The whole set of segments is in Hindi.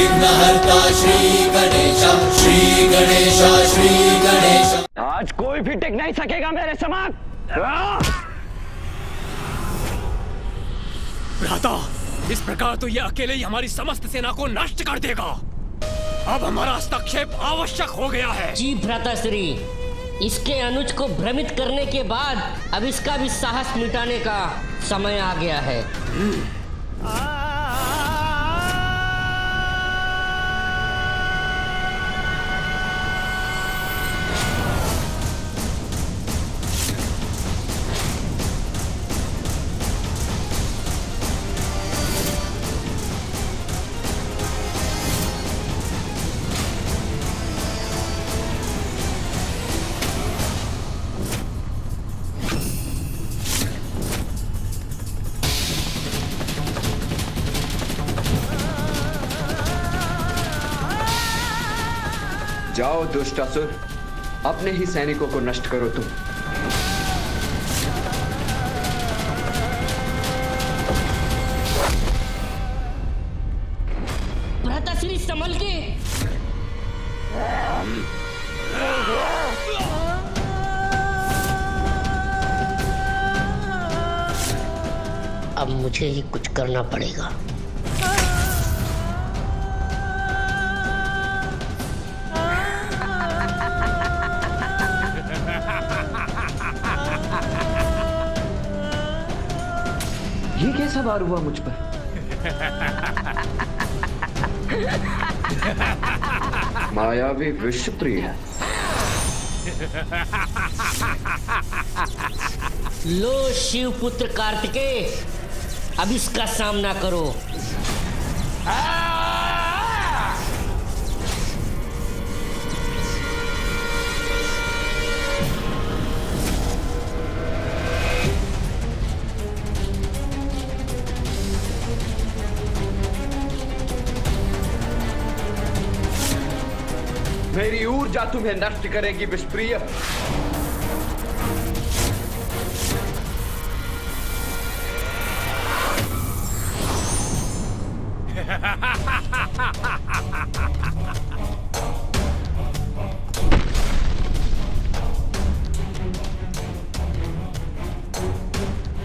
विघ्नहर्ता श्री गणेश, श्री गणेश, श्री गणेश। आज कोई भी टिक नहीं सकेगा मेरे समक्ष। भ्राता, इस प्रकार तो ये अकेले ही हमारी समस्त सेना को नष्ट कर देगा। अब हमारा हस्तक्षेप आवश्यक हो गया है। जी भ्राताश्री, इसके अनुज को भ्रमित करने के बाद अब इसका भी साहस मिटाने का समय आ गया है। जाओ दुष्ट असुर, अपने ही सैनिकों को नष्ट करो तुम। भ्राताश्री संभल के। अब मुझे ही कुछ करना पड़ेगा। ये कैसा वार हुआ मुझ पर? मायावी विश्वप्रिय। लो शिवपुत्र कार्तिकेय, अब इसका सामना करो। मेरी ऊर्जा तुम्हें नष्ट करेगी विषप्रिय।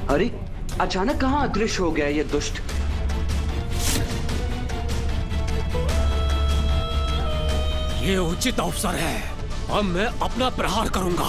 अरे अचानक कहां अदृश्य हो गया ये दुष्ट? ये उचित अवसर है, अब मैं अपना प्रहार करूंगा।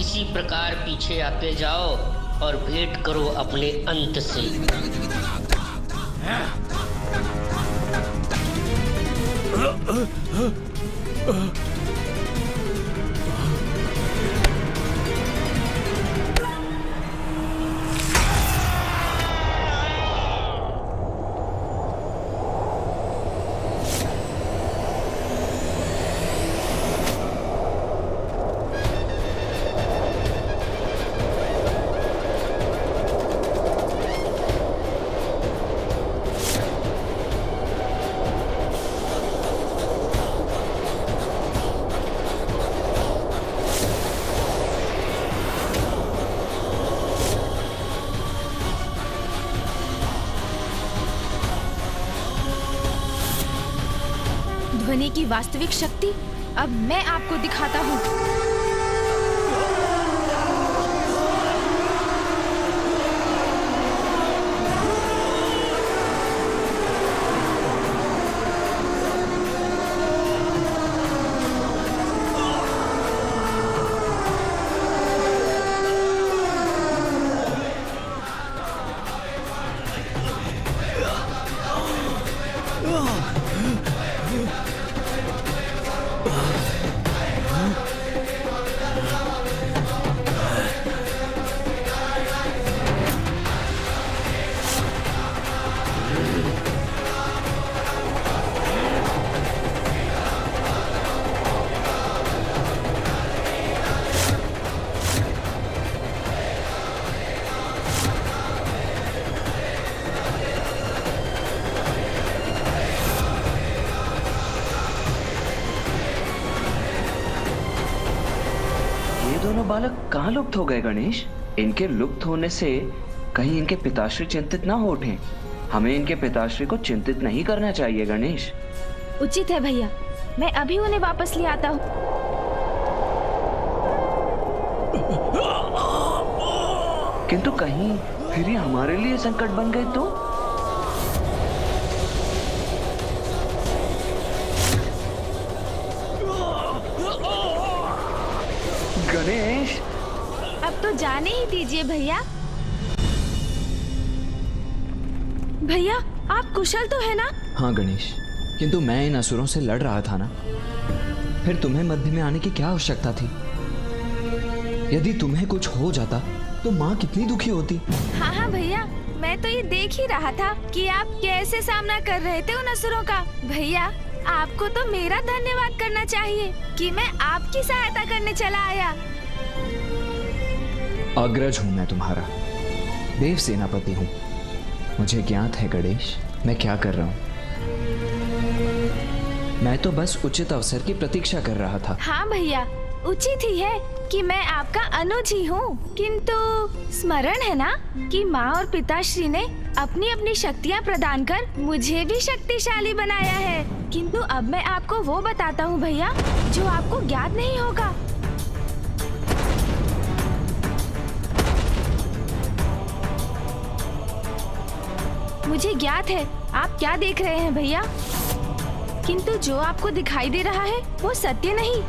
इसी प्रकार पीछे आते जाओ और भेंट करो अपने अंत से। ध्वनि की वास्तविक शक्ति अब मैं आपको दिखाता हूँ। बालक कहाँ लुप्त हो गए गणेश? इनके लुप्त होने से कहीं इनके पिताश्री चिंतित ना हो उठें। हमें इनके पिताश्री को चिंतित नहीं करना चाहिए गणेश। उचित है भैया, मैं अभी उन्हें वापस ले आता हूँ। किंतु कहीं फिर ये हमारे लिए संकट बन गए तो? गणेश, अब तो जाने ही दीजिए भैया। भैया, आप कुशल तो है ना? हाँ गणेश, किंतु मैं इन असुरों से लड़ रहा था ना, फिर तुम्हें मध्य में आने की क्या आवश्यकता थी? यदि तुम्हें कुछ हो जाता तो माँ कितनी दुखी होती। हाँ हाँ भैया, मैं तो ये देख ही रहा था कि आप कैसे सामना कर रहे थे उन असुरों का। भैया, आपको तो मेरा धन्यवाद करना चाहिए कि मैं आपकी सहायता करने चला आया। अग्रज हूँ मैं तुम्हारा, देव सेनापति हूँ। मुझे ज्ञात है गणेश, मैं क्या कर रहा हूँ। मैं तो बस उचित अवसर की प्रतीक्षा कर रहा था। हाँ भैया, उचित ही है कि मैं आपका अनुज ही हूँ, किंतु स्मरण है ना कि माँ और पिताश्री ने अपनी अपनी शक्तियाँ प्रदान कर मुझे भी शक्तिशाली बनाया है। किंतु अब मैं आपको वो बताता हूँ भैया, जो आपको ज्ञात नहीं होगा। मुझे ज्ञात है आप क्या देख रहे हैं भैया, किंतु जो आपको दिखाई दे रहा है वो सत्य नहीं।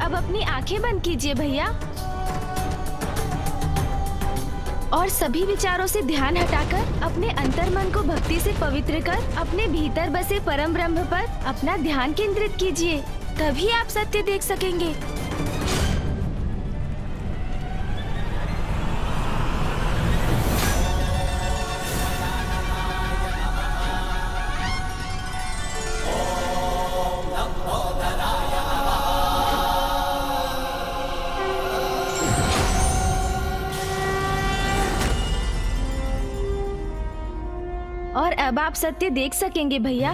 अब अपनी आंखें बंद कीजिए भैया और सभी विचारों से ध्यान हटाकर अपने अंतर्मन को भक्ति से पवित्र कर अपने भीतर बसे परम ब्रह्म पर अपना ध्यान केंद्रित कीजिए, तभी आप सत्य देख सकेंगे। और अब आप सत्य देख सकेंगे भैया।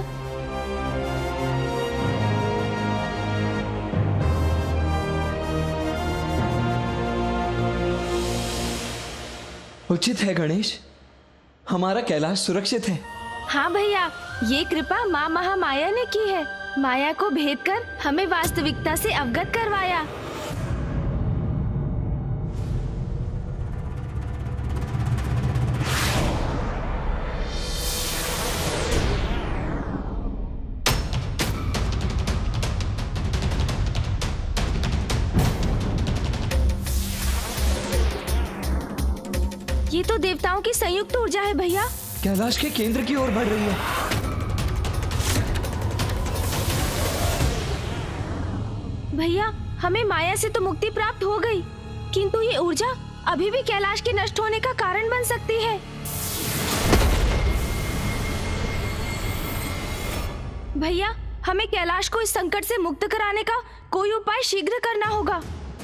उचित है गणेश, हमारा कैलाश सुरक्षित है। हाँ भैया, ये कृपा माँ महामाया ने की है। माया को भेद कर हमें वास्तविकता से अवगत करवाया। ये तो देवताओं की संयुक्त ऊर्जा है भैया। कैलाश के केंद्र की ओर बढ़ रही है। भैया, हमें माया से तो मुक्ति प्राप्त हो गई, किंतु ये ऊर्जा अभी भी कैलाश के नष्ट होने का कारण बन सकती है। भैया, हमें कैलाश को इस संकट से मुक्त कराने का कोई उपाय शीघ्र करना होगा।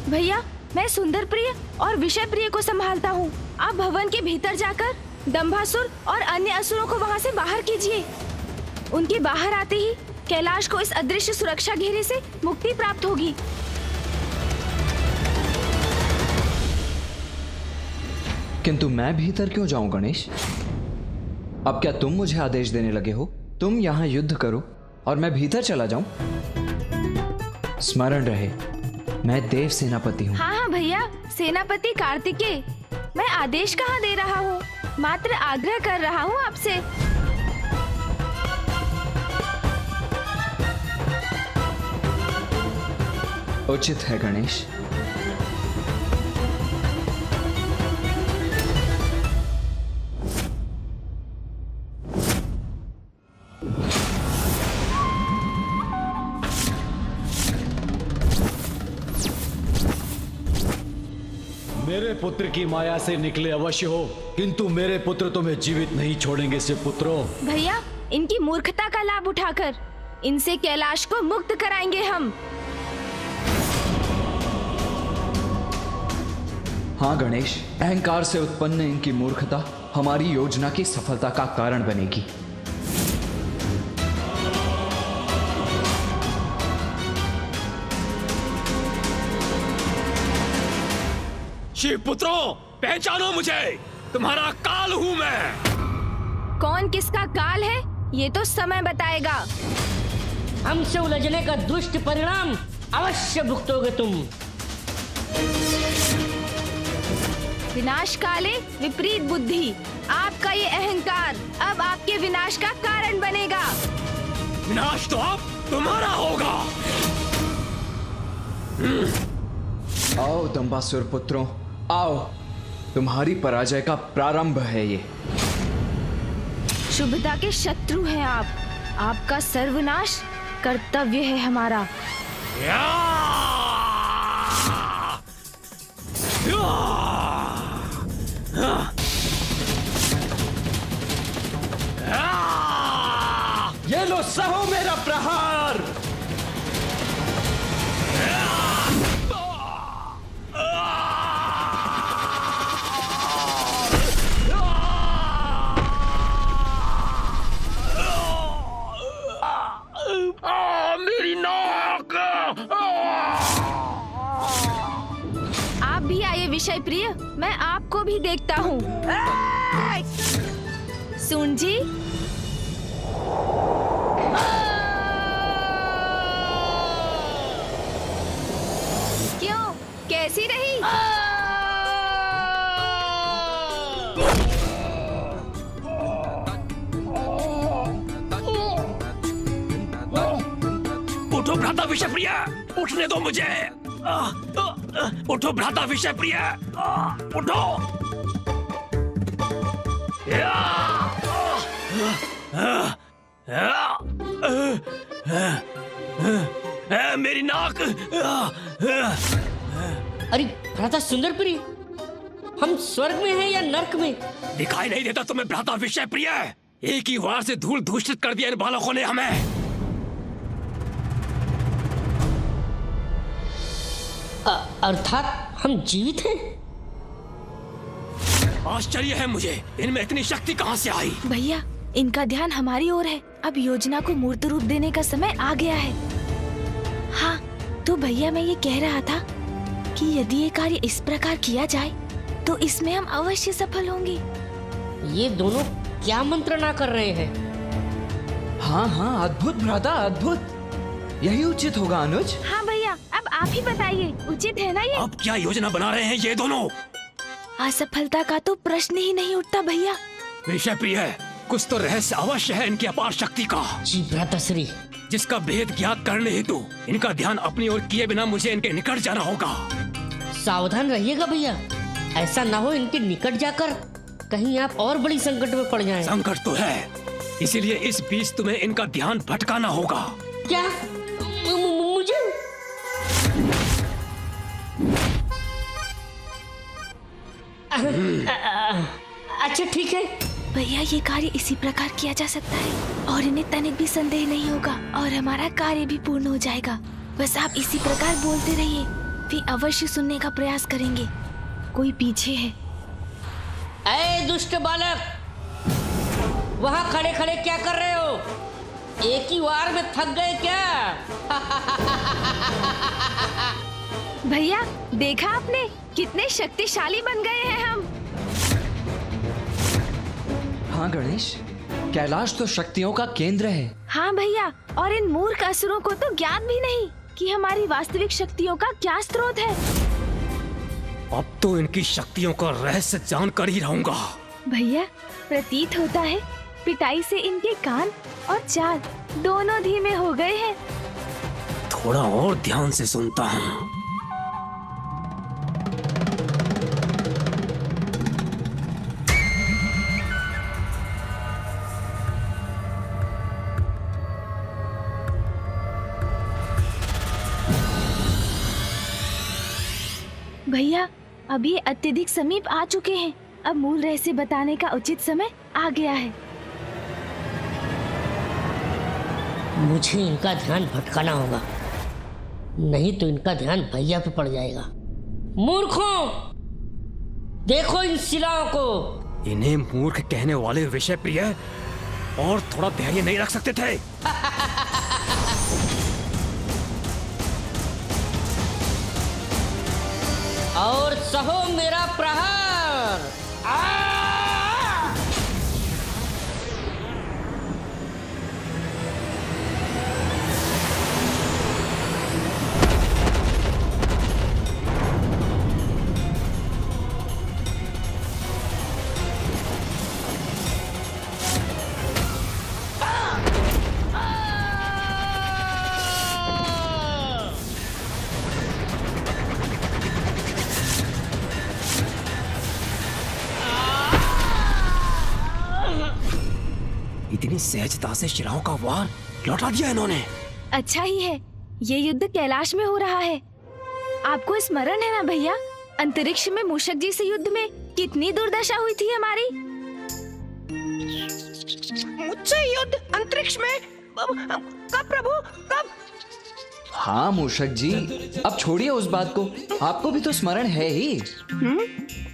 भैया, मैं सुंदर प्रिय और विषय प्रिय को संभालता हूँ। आप भवन के भीतर जाकर दंभासुर और अन्य असुरों को वहाँ से बाहर कीजिए। उनके बाहर आते ही कैलाश को इस अदृश्य सुरक्षा घेरे से मुक्ति प्राप्त होगी। किंतु मैं भीतर क्यों जाऊं गणेश? अब क्या तुम मुझे आदेश देने लगे हो? तुम यहाँ युद्ध करो और मैं भीतर चला जाऊं? स्मरण रहे, मैं देव सेनापति हूँ। हाँ हाँ भैया, सेनापति कार्तिकेय। मैं आदेश कहाँ दे रहा हूँ, मात्र आग्रह कर रहा हूँ आपसे। उचित है गणेश। मेरे पुत्र की माया से निकले अवश्य हो, किंतु मेरे पुत्र तुम्हें जीवित नहीं छोड़ेंगे से पुत्रों। भैया, इनकी मूर्खता का लाभ उठाकर इनसे कैलाश को मुक्त कराएंगे हम। हाँ गणेश, अहंकार से उत्पन्न इनकी मूर्खता हमारी योजना की सफलता का कारण बनेगी। शिव पुत्रों, पहचानो मुझे, तुम्हारा काल हूँ मैं। कौन किसका काल है ये तो समय बताएगा। हमसे उलझने का दुष्ट परिणाम अवश्य भुगतोगे तुम। विनाश काले विपरीत बुद्धि, आपका ये अहंकार अब आपके विनाश का कारण बनेगा। विनाश तो अब तुम्हारा होगा। आओ दंबासुर पुत्रों, आओ, तुम्हारी पराजय का प्रारंभ है ये। शुभता के शत्रु हैं आप, आपका सर्वनाश कर्तव्य है हमारा। या! ये लो, सहो मेरा प्रहार। मेरी नाक! आप भी आइए विषय प्रिय, मैं आपको भी देखता हूँ। सुन जी, क्यों, कैसी रही? उठो भ्राता विषय प्रिय, उठने दो मुझे। उठो भ्राता विषय प्रिय, उठो। मेरी नाक! अरे भ्राता सुंदर प्रिय, हम स्वर्ग में हैं या नर्क में? दिखाई नहीं देता तुम्हें भ्राता विषय प्रिय? एक ही वार से धूल दूषित कर दिया इन बालकों ने हमें। अर्थात हम जीवित हैं? आश्चर्य है मुझे, इनमें इतनी शक्ति कहां से आई? भैया, इनका ध्यान हमारी ओर है। अब योजना को मूर्त रूप देने का समय आ गया है। हाँ, तो भैया मैं ये कह रहा था कि यदि ये कार्य इस प्रकार किया जाए तो इसमें हम अवश्य सफल होंगे। ये दोनों क्या मंत्रणा कर रहे हैं? हाँ हाँ, अद्भुत भ्राता, अद्भुत। यही उचित होगा अनुज। हाँ भैया, अब आप ही बताइए, उचित है ना ये? अब क्या योजना बना रहे हैं ये दोनों? असफलता का तो प्रश्न ही नहीं उठता भैया। विषय प्रिय, कुछ तो रहस्य अवश्य है इनकी अपार शक्ति का, जी भ्राताश्री। जिसका भेद ज्ञात करने हेतु इनका ध्यान अपनी ओर किए बिना मुझे इनके निकट जाना होगा। सावधान रहिएगा भैया, ऐसा ना हो इनके निकट जाकर कहीं आप और बड़ी संकट में पड़ जाएं। संकट तो है, इसीलिए इस बीच तुम्हें इनका ध्यान भटकाना होगा। क्या? मुझे? अच्छा ठीक है भैया, ये कार्य इसी प्रकार किया जा सकता है और इन्हें तनिक भी संदेह नहीं होगा और हमारा कार्य भी पूर्ण हो जाएगा। बस आप इसी प्रकार बोलते रहिए, वे अवश्य सुनने का प्रयास करेंगे। कोई पीछे है। ऐ दुष्ट बालक, वहाँ खड़े खड़े क्या कर रहे हो? एक ही वार में थक गए क्या? भैया, देखा आपने कितने शक्तिशाली बन गए हैं हम। हाँ गणेश, कैलाश तो शक्तियों का केंद्र है। हाँ भैया, और इन मूर्ख असुरों को तो ज्ञात भी नहीं कि हमारी वास्तविक शक्तियों का क्या स्रोत है। अब तो इनकी शक्तियों का रहस्य जानकर ही रहूंगा। भैया, प्रतीत होता है पिटाई से इनके कान और चाल दोनों धीमे हो गए हैं। थोड़ा और ध्यान से सुनता हूँ। भैया, अभी अत्यधिक समीप आ चुके हैं। अब मूल रहस्य बताने का उचित समय आ गया है। मुझे इनका ध्यान भटकाना होगा, नहीं तो इनका ध्यान भैया पे पड़ जाएगा। मूर्खों, देखो इन शिलाओं को। इन्हें मूर्ख कहने वाले विषय प्रिय और थोड़ा धैर्य नहीं रख सकते थे? और सहो मेरा प्रहार। इतनी सहजता से शिराओं का वार लौटा दिया इन्होंने। अच्छा ही है, ये युद्ध कैलाश में हो रहा है। आपको स्मरण है ना भैया, अंतरिक्ष में मूषक जी से युद्ध में कितनी दुर्दशा हुई थी हमारी। मुझसे युद्ध अंतरिक्ष में? कब प्रभु, कब? हाँ मूषक जी, अब छोड़िए उस बात को, आपको भी तो स्मरण है ही।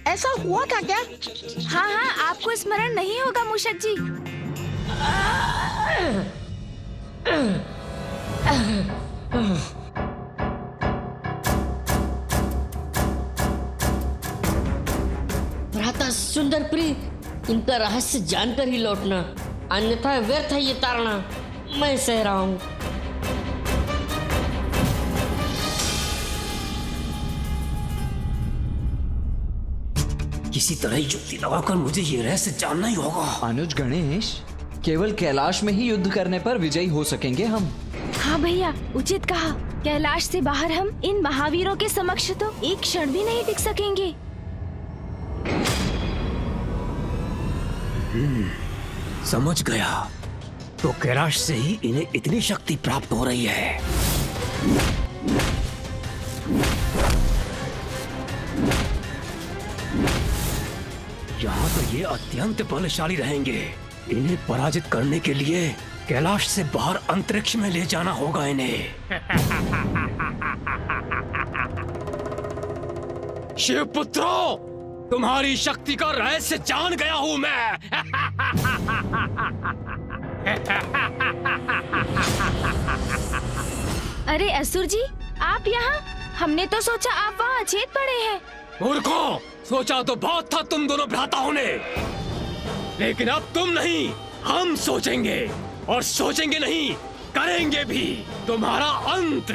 ऐसा हुआ था क्या? हाँ हाँ, आपको स्मरण नहीं होगा मूषक जी। भ्राता सुंदर प्रिय, इनका रहस्य जानकर ही लौटना, अन्यथा व्यर्थ है ये ताड़ना। मैं सह रहा हूँ। किसी तरह युक्ति लगाकर मुझे ये रहस्य जानना ही होगा। अनुज गणेश, केवल कैलाश में ही युद्ध करने पर विजयी हो सकेंगे हम। हाँ भैया, उचित कहा। कैलाश से बाहर हम इन महावीरों के समक्ष तो एक क्षण भी नहीं टिक सकेंगे। समझ गया, तो कैलाश से ही इन्हें इतनी शक्ति प्राप्त हो रही है। यहाँ तो ये अत्यंत बलशाली रहेंगे। इन्हें पराजित करने के लिए कैलाश से बाहर अंतरिक्ष में ले जाना होगा इन्हें। शिवपुत्रों, तुम्हारी शक्ति का रहस्य जान गया हूं मैं। अरे असुर जी, आप यहाँ? हमने तो सोचा आप वहाँ अचेत पड़े हैं। मूर्खों, सोचा तो बहुत था तुम दोनों भ्राताओं ने, लेकिन अब तुम नहीं, हम सोचेंगे, और सोचेंगे नहीं, करेंगे भी तुम्हारा अंत।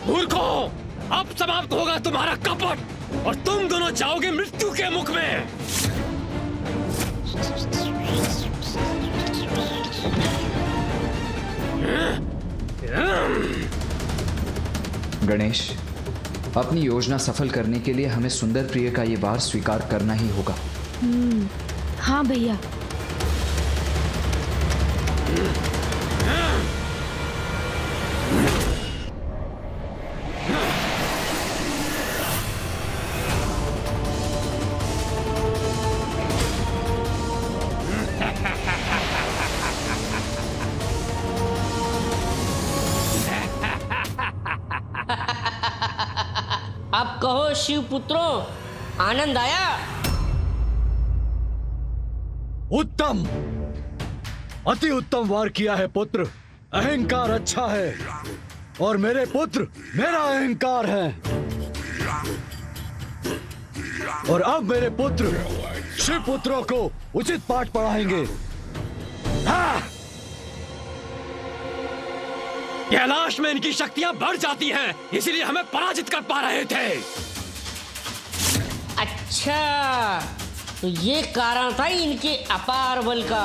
मूर्खों, अब समाप्त होगा तुम्हारा कपट और तुम दोनों जाओगे मृत्यु के मुख में। गणेश, अपनी योजना सफल करने के लिए हमें सुंदर प्रिय का ये वार स्वीकार करना ही होगा। हाँ भैया। अब कहो शिव पुत्रों, आनंद आया? उत्तम, अति उत्तम वार किया है पुत्र। अहंकार अच्छा है और मेरे पुत्र मेरा अहंकार है। और अब मेरे पुत्र शिव पुत्रों को उचित पाठ पढ़ाएंगे। हाँ! कैलाश में इनकी शक्तियां बढ़ जाती हैं, इसीलिए हमें पराजित कर पा रहे थे। अच्छा, तो ये कारण था इनके अपार बल का।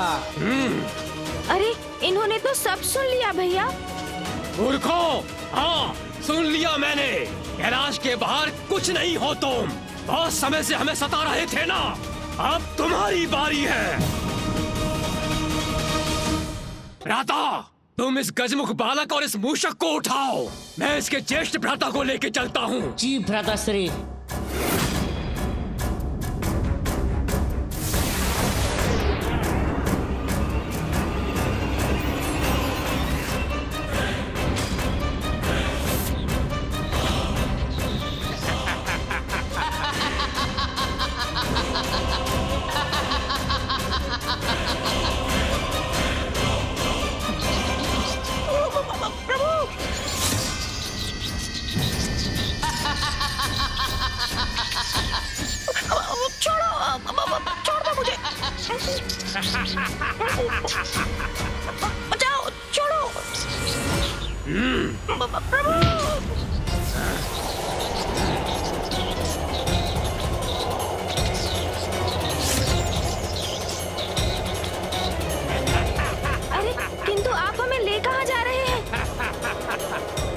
अरे, इन्होंने तो सब सुन लिया भैया। मूर्खों, हाँ सुन लिया मैंने। कैलाश के बाहर कुछ नहीं हो तुम। बहुत समय से हमें सता रहे थे ना, अब तुम्हारी बारी है। भ्राता, तुम इस गजमुख बालक और इस मूषक को उठाओ। मैं इसके ज्येष्ठ भ्राता को लेके चलता हूँ। जी भ्राता श्री। बचाओ, छोड़ो। प्रभु। अरे किंतु आप हमें ले कहाँ जा रहे हैं?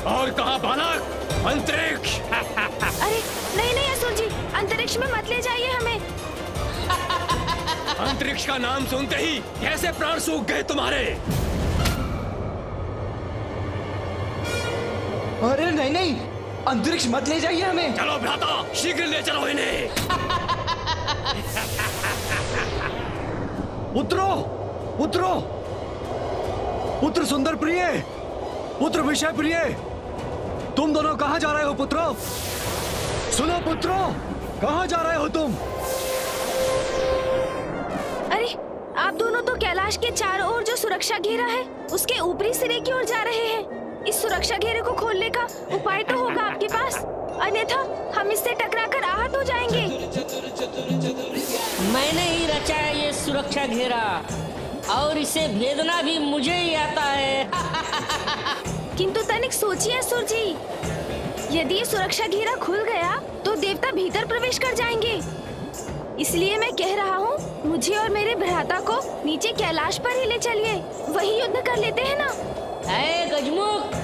और कहा बालक? अंतरिक्ष। अरे नहीं नहीं असुर जी, अंतरिक्ष में मत ले जाइए हमें। अंतरिक्ष का नाम सुनते ही कैसे प्राण सूख गए तुम्हारे? अरे नहीं नहीं, अंतरिक्ष मत ले जाइए हमें। चलो भ्राता, शीघ्र ले चलो इन्हें। पुत्रो, पुत्रो, पुत्र सुंदर प्रिय, पुत्र विषय प्रिय, तुम दोनों कहाँ जा रहे हो पुत्रो? सुनो पुत्रो, कहाँ जा रहे हो तुम? अरे आप दोनों तो कैलाश के चारों ओर जो सुरक्षा घेरा है उसके ऊपरी सिरे की ओर जा रहे हैं। इस सुरक्षा घेरे को खोलने का उपाय तो होगा आपके पास, अन्यथा हम इससे टकराकर आहत हो जाएंगे। मैंने ही रचा है ये सुरक्षा घेरा और इसे भेदना भी मुझे ही आता है। किंतु तनिक सोचिए असुर जी, यदि ये सुरक्षा घेरा खुल गया तो देवता भीतर प्रवेश कर जाएंगे। इसलिए मैं कह रहा हूँ, मुझे और मेरे भ्राता को नीचे कैलाश पर ही ले चलिए, वही युद्ध कर लेते हैं ना। ऐ गजमुख,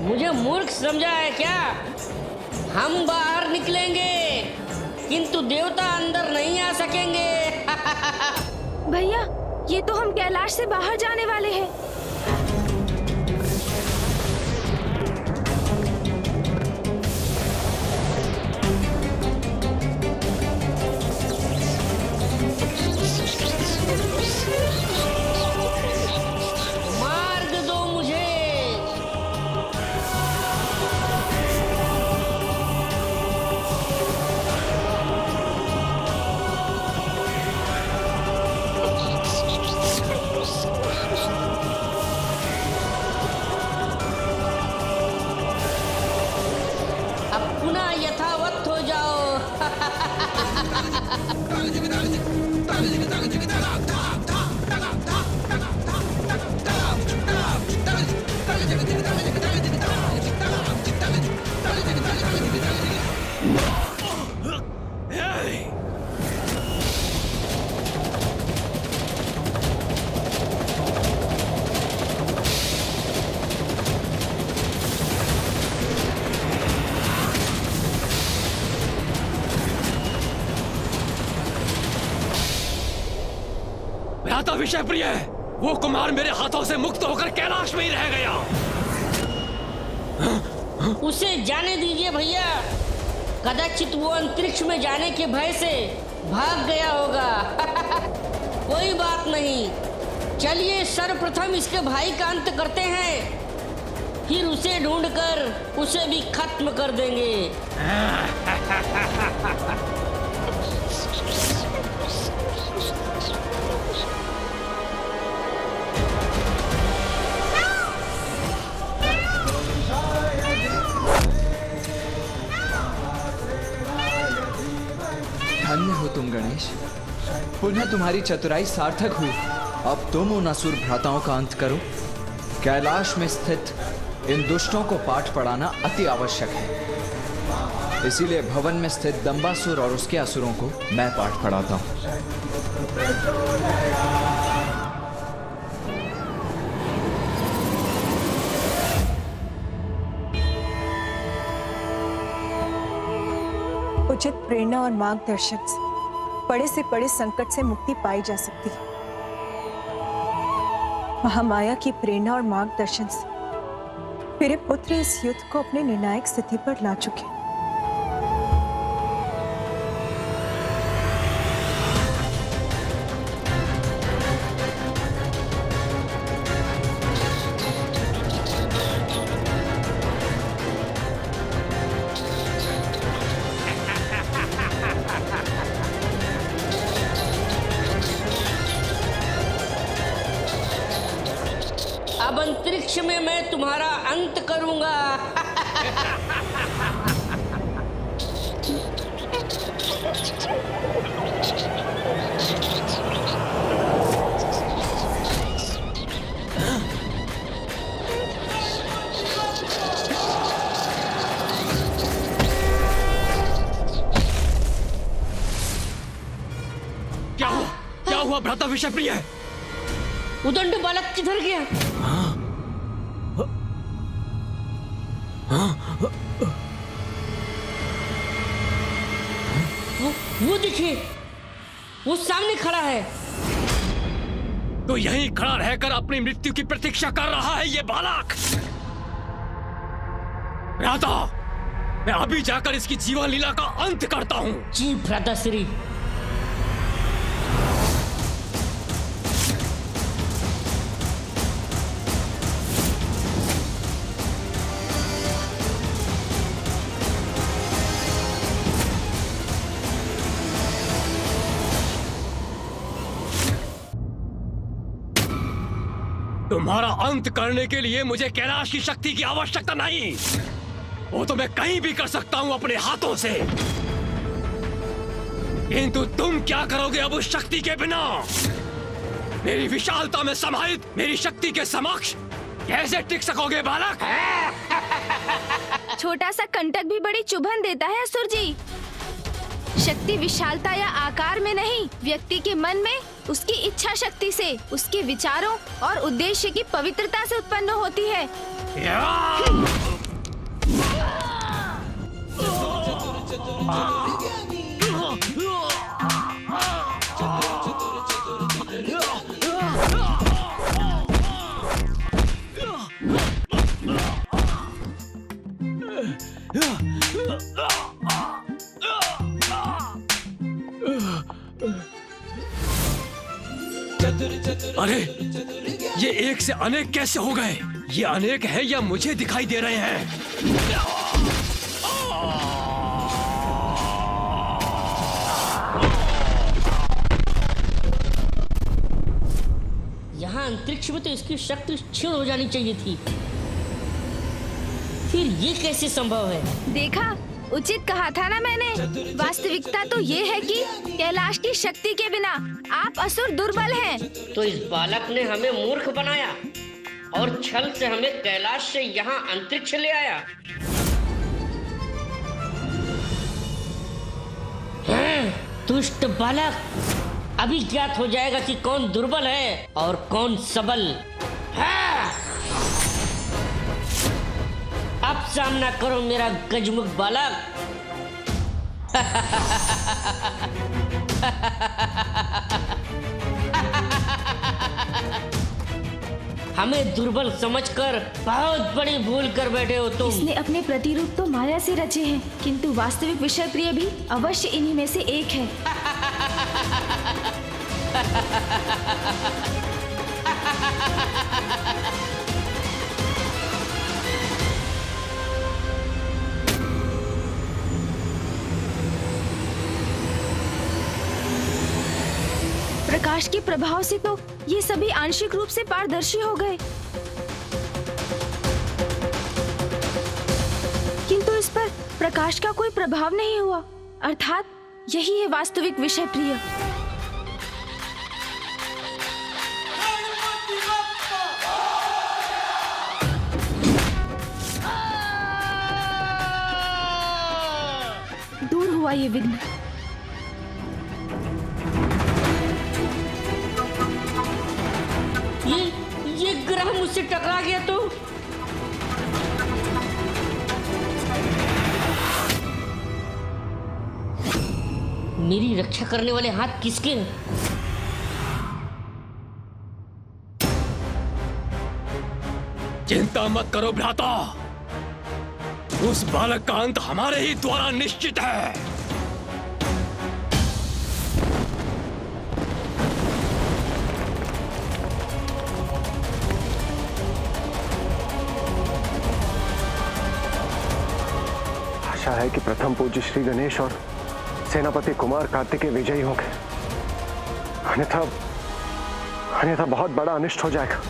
मुझे मूर्ख समझा है क्या? हम बाहर निकलेंगे किंतु देवता अंदर नहीं आ सकेंगे। भैया, ये तो हम कैलाश से बाहर जाने वाले हैं। मार्ग दो मुझे। अब पुनः यथावत हो जाओ। भ्राता विषय प्रिय, वो कुमार मेरे हाथों से मुक्त होकर कैलाश में ही रह गया। उसे जाने दीजिए भैया, कदाचित वो अंतरिक्ष में जाने के भय से भाग गया होगा। कोई बात नहीं, चलिए सर्वप्रथम इसके भाई का अंत करते हैं, फिर उसे ढूंढकर उसे भी खत्म कर देंगे। धन्य हो तुम गणेश, पुनः तुम्हारी चतुराई सार्थक हुई। अब तुम उन असुर भ्राताओं का अंत करो। कैलाश में स्थित इन दुष्टों को पाठ पढ़ाना अति आवश्यक है, इसीलिए भवन में स्थित दंबासुर और उसके असुरों को मैं पाठ पढ़ाता हूँ। उचित प्रेरणा और मार्गदर्शन से बड़े से बड़े संकट से मुक्ति पाई जा सकती है। महामाया की प्रेरणा और मार्गदर्शन से मेरे पुत्र इस युद्ध को अपने निर्णायक स्थिति पर ला चुके हैं। अब अंतरिक्ष में मैं तुम्हारा अंत करूंगा। हुआ भ्राता विषय प्रिय? उदंड बालक किधर गया? वो देखिए, वो सामने खड़ा है। तो यहीं खड़ा रहकर अपनी मृत्यु की प्रतीक्षा कर रहा है ये बालक। भ्राता, मैं अभी जाकर इसकी जीवन लीला का अंत करता हूं। जी भ्राताश्री। तुम्हारा अंत करने के लिए मुझे कैलाश की शक्ति की आवश्यकता नहीं। वो तो मैं कहीं भी कर सकता हूं अपने हाथों से, किंतु तुम क्या करोगे अब उस शक्ति के बिना? मेरी विशालता में समाहित मेरी शक्ति के समक्ष कैसे टिक सकोगे बालक? छोटा सा कंटक भी बड़ी चुभन देता है असुर जी। शक्ति विशालता या आकार में नहीं, व्यक्ति के मन में उसकी इच्छा शक्ति से, उसके विचारों और उद्देश्य की पवित्रता से उत्पन्न होती है। अरे ये एक से अनेक कैसे हो गए? ये अनेक है या मुझे दिखाई दे रहे हैं? यहाँ अंतरिक्ष में तो इसकी शक्ति क्षीण हो जानी चाहिए थी, फिर ये कैसे संभव है? देखा, उचित कहा था ना मैंने। वास्तविकता तो ये है कि कैलाश की शक्ति के बिना आप असुर दुर्बल हैं। तो इस बालक ने हमें मूर्ख बनाया और छल से हमें कैलाश से यहाँ अंतरिक्ष ले आया। दुष्ट बालक, अभी ज्ञात हो जाएगा कि कौन दुर्बल है और कौन सबल। अब सामना करो मेरा गजमुख बालक। हमें दुर्बल समझकर बहुत बड़ी भूल कर बैठे हो तुम। इसने अपने प्रतिरूप तो माया से रचे हैं, किंतु वास्तविक विषय प्रिय भी अवश्य इन्हीं में से एक है। प्रकाश के प्रभाव से तो ये सभी आंशिक रूप से पारदर्शी हो गए, किंतु इस पर प्रकाश का कोई प्रभाव नहीं हुआ। अर्थात यही है वास्तविक विषय प्रिय। दूर हुआ ये विघ्न। ये ग्रह मुझसे टकरा गया तो मेरी रक्षा करने वाले हाथ किसके हैं? चिंता मत करो भ्राता, उस बालक का अंत हमारे ही द्वारा निश्चित है। आशा है कि प्रथम पूज्य श्री गणेश और सेनापति कुमार कार्तिकेय विजयी होंगे, अन्यथा बहुत बड़ा अनिष्ट हो जाएगा।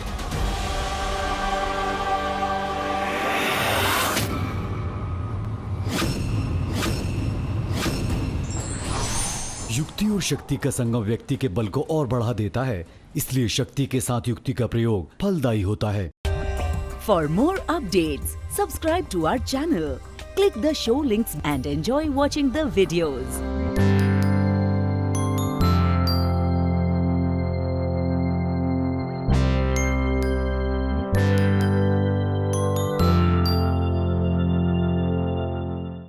युक्ति और शक्ति का संगम व्यक्ति के बल को और बढ़ा देता है, इसलिए शक्ति के साथ युक्ति का प्रयोग फलदायी होता है। For more updates, subscribe to our channel, click the show links and enjoy watching the videos.